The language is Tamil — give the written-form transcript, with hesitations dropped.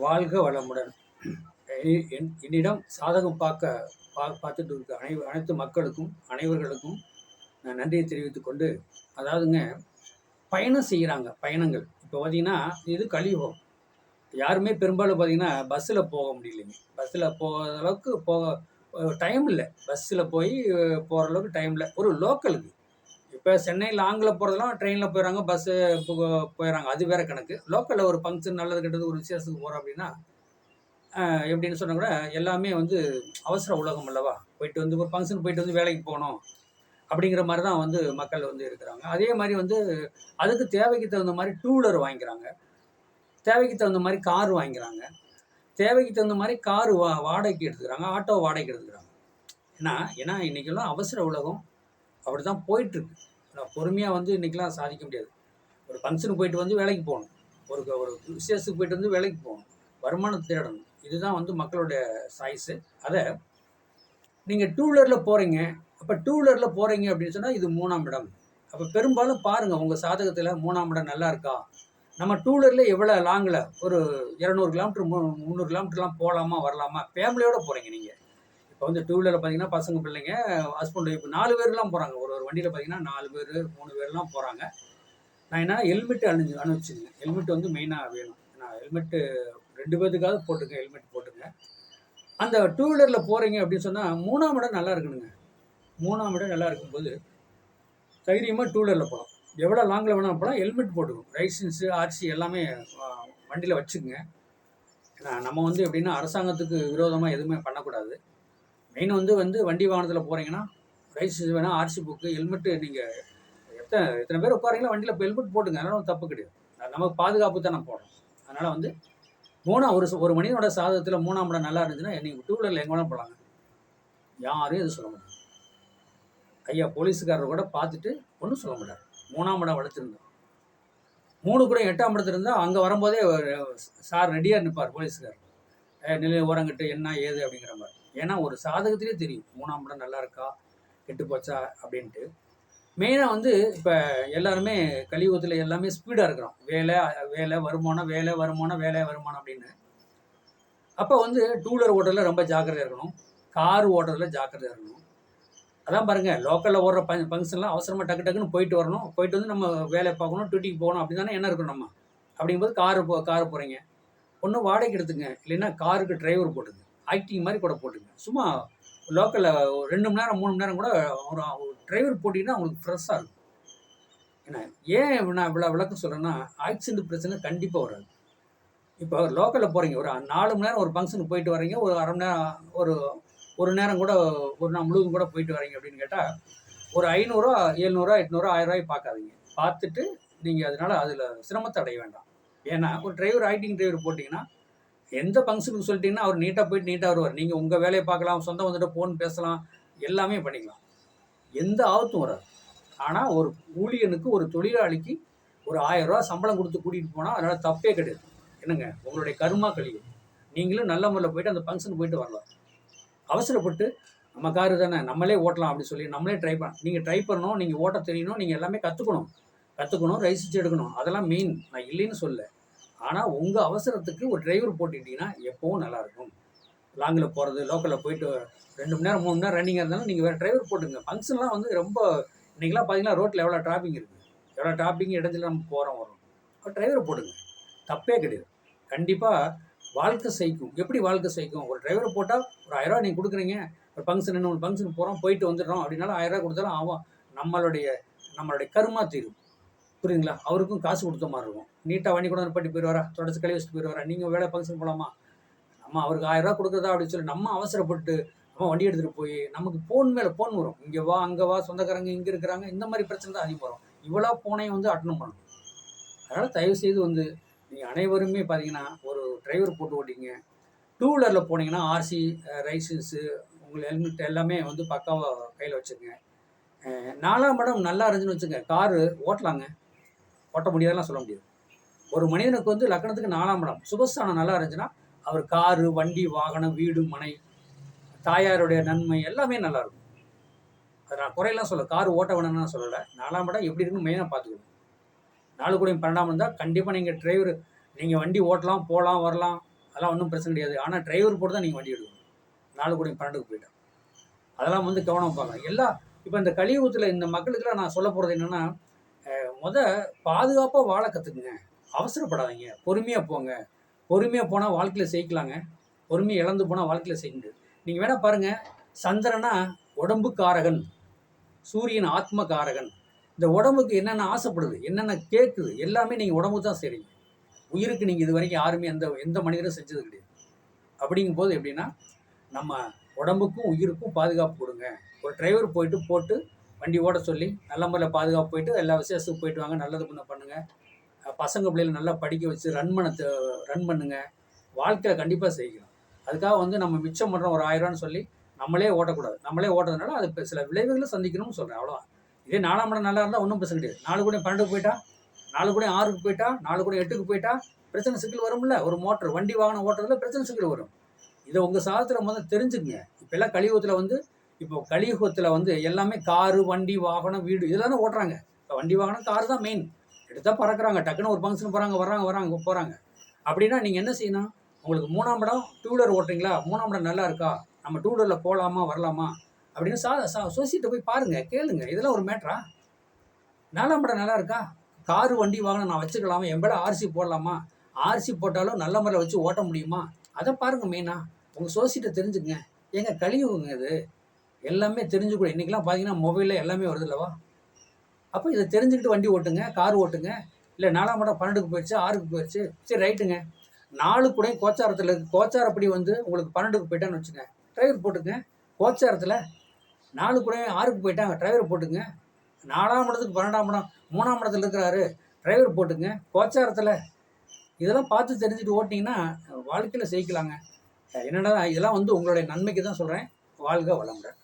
வாழ்க வளமுடன். என்னிடம் சாதகம் பார்த்துட்டு இருக்க அனைத்து மக்களுக்கும் அனைவர்களுக்கும் நான் நன்றியை தெரிவித்துக் கொண்டு, அதாவதுங்க, பயணம் செய்கிறாங்க. பயணங்கள் இப்போ பார்த்தீங்கன்னா, இது கலியுகம். யாருமே பெரும்பாலும் பார்த்தீங்கன்னா பஸ்ஸில் போக முடியலைங்க. பஸ்ஸில் போகிற அளவுக்கு டைம் இல்லை. பஸ்ஸில் போய் போகிற அளவுக்கு டைம் இல்லை. ஒரு லோக்கலுக்கு இப்போ சென்னை லாங்கில் போகிறதெல்லாம் ட்ரெயினில் போயிடறாங்க, பஸ்ஸு போயிடறாங்க. அது வேற கணக்கு. லோக்கலில் ஒரு ஃபங்க்ஷன், நல்லது கெட்டது, ஒரு விசேஷத்துக்கு போகிறோம் அப்படின்னா, எப்படின்னு சொன்னால் கூட எல்லாமே வந்து அவசர உலகம் அல்லவா. போயிட்டு வந்து ஒரு ஃபங்க்ஷன் போயிட்டு வந்து வேலைக்கு போகணும் அப்படிங்கிற மாதிரி தான் வந்து மக்கள் வந்து இருக்கிறாங்க. அதே மாதிரி வந்து அதுக்கு தேவைக்கு தகுந்த மாதிரி டூ வீலர் வாங்கிக்கிறாங்க, தேவைக்கு தகுந்த மாதிரி கார் வாங்கிக்கிறாங்க, தேவைக்கு தகுந்த மாதிரி கார் வாடகைக்கு எடுத்துக்கிறாங்க, ஆட்டோ வாடகைக்கு எடுத்துக்கிறாங்க. ஏன்னா இன்றைக்கெல்லாம் அவசர உலகம் அப்படி தான் போயிட்டுருக்கு. பொறுமையாக வந்து இன்றைக்கெலாம் சாதிக்க முடியாது. ஒரு ஃபங்க்ஷனுக்கு போயிட்டு வந்து வேலைக்கு போகணும், ஒரு ஒரு விசேஷத்துக்கு போயிட்டு வந்து வேலைக்கு போகணும், வருமானம் தேடணும். இதுதான் வந்து மக்களுடைய சாய்ஸு. அதை நீங்கள் டூ வீலரில் போகிறீங்க. அப்போ டூ வீலரில் போகிறீங்க அப்படின்னு சொன்னால் இது 3ஆம் இடம். அப்போ பெரும்பாலும் பாருங்கள், உங்கள் சாதகத்தில் 3ஆம் இடம் நல்லா இருக்கா. நம்ம டூ வீலரில் எவ்வளோ லாங்கில் ஒரு 200 கிலோமீட்டர் 300 கிலோமீட்டர்லாம் போகலாமா வரலாமா, ஃபேமிலியோடு போகிறீங்க நீங்கள். இப்போ வந்து டூ வீலரில் பார்த்தீங்கன்னா பசங்க பிள்ளைங்க ஹஸ்பண்ட் ஒய்ஃப் 4 பேர்லாம் போகிறாங்க. ஒரு ஒரு வண்டியில் பார்த்தீங்கன்னா 4 பேர் 3 பேர்லாம் போகிறாங்க. நான் என்ன ஹெல்மெட்டு அனுப்பிச்சிங்க. ஹெல்மெட் வந்து மெயினாக வேணும். நான் ஹெல்மெட்டு 2 பேர்த்துக்காவது போட்டுங்க, ஹெல்மெட் போட்டுங்க. அந்த டூ வீலரில் போகிறீங்க அப்படின்னு சொன்னால் 3ஆம் இடம் நல்லா இருக்கணுங்க. 3ஆம் இடம் நல்லா இருக்கும்போது தைரியமாக டூ வீலரில் போகலாம். எவ்வளோ லாங்கில் வேணால் போகலாம். ஹெல்மெட் போட்டுக்கணும். லைசன்ஸு, ஆர்சி எல்லாமே வண்டியில் வச்சுக்கோங்க. ஏன்னா நம்ம வந்து எப்படின்னா அரசாங்கத்துக்கு விரோதமாக எதுவுமே பண்ணக்கூடாது. மெயின் வந்து வண்டி வாகனத்தில் போகிறீங்கன்னா லைசன்ஸ் வேணால், ஆர்சி புக்கு, ஹெல்மெட்டு. நீங்கள் எத்தனை பேர் உட்காரீங்களோ வண்டியில் இப்போ ஹெல்மெட் போட்டுங்க. அதனால தப்பு கிடையாது. நமக்கு பாதுகாப்பு தான் நம்ம போடுறோம். அதனால் வந்து ஒரு மனிதனோட சாதகத்தில் 3ஆம் இடம் நல்லா இருந்துச்சுன்னா நீங்கள் டூ வீலரில் எங்கே வேணால் போகலாங்க. யாரும் எதுவும் சொல்ல மாட்டாங்க. ஐயா போலீஸுக்காரர் கூட பார்த்துட்டு ஒன்றும் சொல்ல மாட்டார். 3ஆம் இடம் வளர்த்துருந்தோம். 3 கூட 8ஆம் இடத்துல இருந்தால் அங்கே வரும்போதே சார் ரெடியாக நிற்பார் போலீஸுக்காரர். நிலை ஓரங்கட்டு என்ன ஏது அப்படிங்கிற மாதிரி. ஏன்னா ஒரு சாதகத்திலே தெரியும் 3ஆம் இடம் நல்லா இருக்கா கெட்டு போச்சா அப்படின்ட்டு. மெயினாக வந்து இப்போ எல்லாருமே கலியுகத்தில் எல்லாமே ஸ்பீடாக இருக்கிறோம். வேலை வருமானம், வேலை வருமானம், வேலை வருமானம் அப்படின்னு. அப்போ வந்து டூ வீலர் ஓட்டுறதுல ரொம்ப ஜாக்கிரதையாக இருக்கணும், கார் ஓட்டுறதுல ஜாக்கிரதையாக இருக்கணும். அதான் பாருங்கள், லோக்கலில் ஓடுற ஃபங்க்ஷன்லாம் அவசரமாக டக்கு டக்குன்னு போயிட்டு வரணும், போயிட்டு வந்து நம்ம வேலையை பார்க்கணும், டியூட்டிக்கு போகணும் அப்படி தானே என்ன இருக்கணும் நம்ம. அப்படிங்கும்போது காரு போகிறீங்க, ஒன்று வாடகைக்கு எடுத்துங்க, இல்லைன்னா காருக்கு டிரைவர் போட்டுங்க, ஆக்டிங் மாதிரி கூட போட்டுங்க. சும்மா லோக்கலில் 2 மணி நேரம் 3 மணி நேரம் கூட ஒரு டிரைவர் போட்டிங்கன்னா அவங்களுக்கு ஃப்ரெஷ்ஷாக இருக்கும். ஏன்னா ஏன் நான் இவ்வளோ விளக்கம் சொல்கிறேன்னா, ஆக்சிடென்ட் பிரச்சனை கண்டிப்பாக வராது. இப்போ லோக்கலில் போகிறீங்க, ஒரு 4 மணி நேரம் ஒரு ஃபங்க்ஷனுக்கு போயிட்டு வரீங்க, ஒரு அரை மணி நேரம் ஒரு நேரம் கூட ஒரு நாள் முழுவதும் கூட போயிட்டு வரீங்க அப்படின்னு கேட்டால் ஒரு 500, 700, 800, 1000 பார்க்காதீங்க. பார்த்துட்டு நீங்கள் அதில் சிரமத்தை அடைய வேண்டாம். ஏன்னா ஒரு டிரைவர், ஆக்டிங் டிரைவர் போட்டிங்கன்னா எந்த ஃபங்க்ஷனுக்கு சொல்லிட்டீங்கன்னா அவர் நீட்டாக போயிட்டு நீட்டாக வருவார். நீங்கள் உங்கள் வேலையை பார்க்கலாம், சொந்தம் வந்துட்டு ஃபோன் பேசலாம், எல்லாமே பண்ணிக்கலாம், எந்த ஆபத்தும் வராது. ஆனால் ஒரு ஊழியனுக்கு, ஒரு தொழிலாளிக்கு ஒரு 1000 ரூபா சம்பளம் கொடுத்து கூட்டிகிட்டு போனால் அதனால் தப்பே கிடையாது. என்னங்க, உங்களுடைய கர்மா கழிவு. நீங்களும் நல்ல முறையில் போயிட்டு அந்த ஃபங்க்ஷனுக்கு போயிட்டு வரலாம். அவசரப்பட்டு நம்ம காரு தானே நம்மளே ஓட்டலாம் அப்படின்னு சொல்லி நம்மளே நீங்கள் ட்ரை பண்ணணும், நீங்கள் ஓட்ட தெரியணும், நீங்கள் எல்லாமே கற்றுக்கணும், லைசன்ஸ் எடுக்கணும். அதெல்லாம் மெயின், நான் இல்லைன்னு சொல்ல. ஆனால் உங்கள் அவசரத்துக்கு ஒரு டிரைவர் போட்டுக்கிட்டிங்கன்னா எப்போவும் நல்லாயிருக்கும். லாங்கில் போகிறது, லோக்கலில் போயிட்டு 2 மணி நேரம் 3 மணி நேரம் ரன்னிங்காக இருந்தாலும் நீங்கள் வேறு டிரைவர் போட்டுங்க. ஃபங்க்ஷன்லாம் வந்து ரொம்ப இன்றைக்கெலாம் பார்த்தீங்கன்னா ரோட்டில் எவ்வளோ டிராஃபிக் இருக்குது, எவ்வளோ டிராஃபிக் இடத்துல நம்ம போகிறோம் வரோம். டிரைவரை போட்டுங்க, தப்பே கிடையாது. கண்டிப்பாக வாழ்க்கை சைக்கும். எப்படி வாழ்க்கை சைக்கும்? ஒரு டிரைவரை போட்டால் ஒரு 1000 ரூபா நீங்கள் கொடுக்குறீங்க, ஒரு ஃபங்க்ஷனுக்கு போகிறோம், போயிட்டு வந்துடுறோம் அப்படின்னாலும் 1000 ரூபா கொடுத்தாலும் ஆகும். நம்மளுடைய கருமா தீரும். புரியுதுங்களா? அவருக்கும் காசு கொடுத்த மாதிரி இருக்கும். நீட்டாக வண்டி கூட பட்டி போயிடுவாரா, தொடச்சி கழுவி வச்சுட்டு போயிடுவாரா. நீங்கள் வேலை ஃபங்க்ஷன் போகலாமா, நம்ம அவருக்கு 1000 ரூபா கொடுக்குறதா அப்படின்னு சொல்லி நம்ம அவசரப்பட்டு நம்ம வண்டி எடுத்துகிட்டு போய் நமக்கு ஃபோன் மேலே ஃபோன் வரும். இங்கே வா, அங்கே வா, சொந்தக்காரங்க இங்கே இருக்கிறாங்க, இந்த மாதிரி பிரச்சனை தான் அதிகம் வரும். இவ்வளோ ஃபோனையும் வந்து அட்டெண்ட் பண்ணணும். அதனால் தயவுசெய்து வந்து நீங்கள் அனைவருமே பார்த்தீங்கன்னா ஒரு டிரைவர் போட்டு ஓட்டிங்க. டூ வீலரில் போனீங்கன்னா ஆர்சி, லைசன்ஸு, உங்கள் ஹெல்மெட் எல்லாமே வந்து பக்காவாக கையில் வச்சுருங்க. 4ஆம் இடம் நல்லா இருந்துச்சுன்னு வச்சுங்க, காரு ஓட்டலாங்க, ஓட்ட முடியாதுலாம் சொல்ல முடியாது. ஒரு மனிதனுக்கு வந்து லக்னத்துக்கு 4ஆம் இடம் சுபஸ்தானம் நல்லா இருந்துச்சுன்னா அவர் காரு, வண்டி, வாகனம், வீடு, மனை, தாயாருடைய நன்மை எல்லாமே நல்லாயிருக்கும். அதை நான் குறையெல்லாம் சொல்ல, கார் ஓட்ட வேணும்னு நான் சொல்லலை. 4ஆம் இடம் எப்படி இருக்குன்னு மெயினாக பார்த்துக்கணும். 4 கூடயும் 12ஆம் இருந்தால் கண்டிப்பாக நீங்கள் வண்டி ஓட்டலாம், போகலாம், வரலாம், அதெல்லாம் ஒன்றும் பிரச்சனை கிடையாது. ஆனால் டிரைவர் போட்டு தான் நீங்கள் வண்டி எடுக்கணும். 4 கூட 12க்கு போயிட்டேன். அதெல்லாம் வந்து கவனம் பார்க்கணும். எல்லாம் இப்போ இந்த கலியுகத்தில் இந்த மக்களுக்கெல்லாம் நான் சொல்ல போகிறது என்னென்னா, பாதுகாப்பாக வாழ கற்றுக்குங்க. அவசரப்படாதீங்க. பொறுமையாக போங்க. பொறுமையாக போனால் வாழ்க்கையில் ஜெயிக்கலாங்க. பொறுமையை இழந்து போனால் வாழ்க்கையில் செய்ய முடியாது. நீங்கள் வேணால் பாருங்கள், சந்திரனா உடம்பு காரகன், சூரியன் ஆத்ம காரகன். இந்த உடம்புக்கு என்னென்ன ஆசைப்படுது, என்னென்ன கேட்குது, எல்லாமே நீங்கள் உடம்புக்கு தான் செய்கிறீங்க. உயிருக்கு நீங்கள் இது வரைக்கும் யாருமே எந்த மனிதரும் செஞ்சது கிடையாது. அப்படிங்கும்போது எப்படின்னா, நம்ம உடம்புக்கும் உயிருக்கும் பாதுகாப்பு கொடுங்க. ஒரு டிரைவர் போட்டு வண்டி ஓட சொல்லி நல்ல முறையில் பாதுகாப்பு போயிட்டு எல்லா விசேஷத்துக்கு போயிட்டு வாங்க, நல்லது பண்ணுங்கள். பசங்க பிள்ளைகளை நல்லா படிக்க வச்சு ரன் பண்ணுங்க. வாழ்க்கையில் கண்டிப்பாக செய்யணும். அதுக்காக வந்து நம்ம மிச்சம் பண்ணுறோம் ஒரு 1000 சொல்லி நம்மளே ஓட்டக்கூடாது. நம்மளே ஓட்டுறதுனால அது சில விளைவுகளை சந்திக்கணும்னு சொல்கிறேன், அவ்வளோதான். இதே 4ஆம் இடம் நல்லா இருந்தால் ஒன்றும் பிரச்சனை கிடையாது. 4 கூட 12க்கு போயிட்டா, 4 கூட 6க்கு போயிட்டா, 4 கூட 8க்கு போயிட்டா பிரச்சனை சிக்கல் வரும்ல. ஒரு மோட்டர் வண்டி வாகனம் ஓட்டுறதுல பிரச்சனை சிக்கல் வரும். இதை உங்கள் சாதத்தில் முதல்ல தெரிஞ்சுக்குங்க. இப்போ எல்லாம் கலியுகத்தில் வந்து எல்லாமே காரு, வண்டி, வாகனம், வீடு இதெல்லாம் ஓட்டுறாங்க. இப்போ வண்டி, வாகனம், காரு தான் மெயின். எடுத்தால் பறக்கிறாங்க. டக்குன்னு ஒரு ஃபங்க்ஷன் போகிறாங்க. அப்படின்னா நீங்கள் என்ன செய்யணும்? உங்களுக்கு 3ஆம் இடம், 2 வீலர் ஓட்டுறீங்களா, 3ஆம் இடம் நல்லா இருக்கா, நம்ம 2 வீலரில் போகலாமா வரலாமா அப்படின்னு சொசைட்டியை போய் பாருங்கள், கேளுங்க. இதெல்லாம் ஒரு மேட்ரா? 4ஆம் இடம் நல்லா இருக்கா, காரு, வண்டி, வாகனம் நான் வச்சுக்கலாமா, என் பேர ஆர்சி போடலாமா, ஆர்சி போட்டாலும் நல்ல முறையில் வச்சு ஓட்ட முடியுமா, அதை பாருங்கள். மெயினாக உங்கள் சொசைட்டியை தெரிஞ்சுக்குங்க. ஏங்க கலியுகங்க இது. எல்லாமே தெரிஞ்சுக்கூட இன்றைக்கெலாம் பார்த்தீங்கன்னா மொபைலில் எல்லாமே வருது இல்லவா? அப்போ இதை தெரிஞ்சுக்கிட்டு வண்டி ஓட்டுங்க, கார் ஓட்டுங்க. இல்லை 4ஆம் இடம் 12க்கு போயிடுச்சு, 6க்கு போயிடுச்சு, சரி ரைட்டுங்க. 4 கூட கோச்சாரத்தில் இருக்குது. கோச்சாரப்படி வந்து உங்களுக்கு 12க்கு போயிட்டான்னு வச்சுங்க, டிரைவர் போட்டுங்க. கோச்சாரத்தில் 4 கூட 6க்கு போயிட்டாங்க, டிரைவர் போட்டுங்க. 4ஆம் இடத்துக்கு 12ஆம் இடம் 3ஆம் இடத்துல இருக்கிறாரு, டிரைவர் போட்டுங்க. கோச்சாரத்தில் இதெல்லாம் பார்த்து தெரிஞ்சுட்டு ஓட்டிங்கன்னா வாழ்க்கையில் ஜெயிக்கலாங்க. என்னென்னா இதெல்லாம் வந்து உங்களுடைய நன்மைக்கு தான் சொல்கிறேன். வாழ்க வளமுடன்.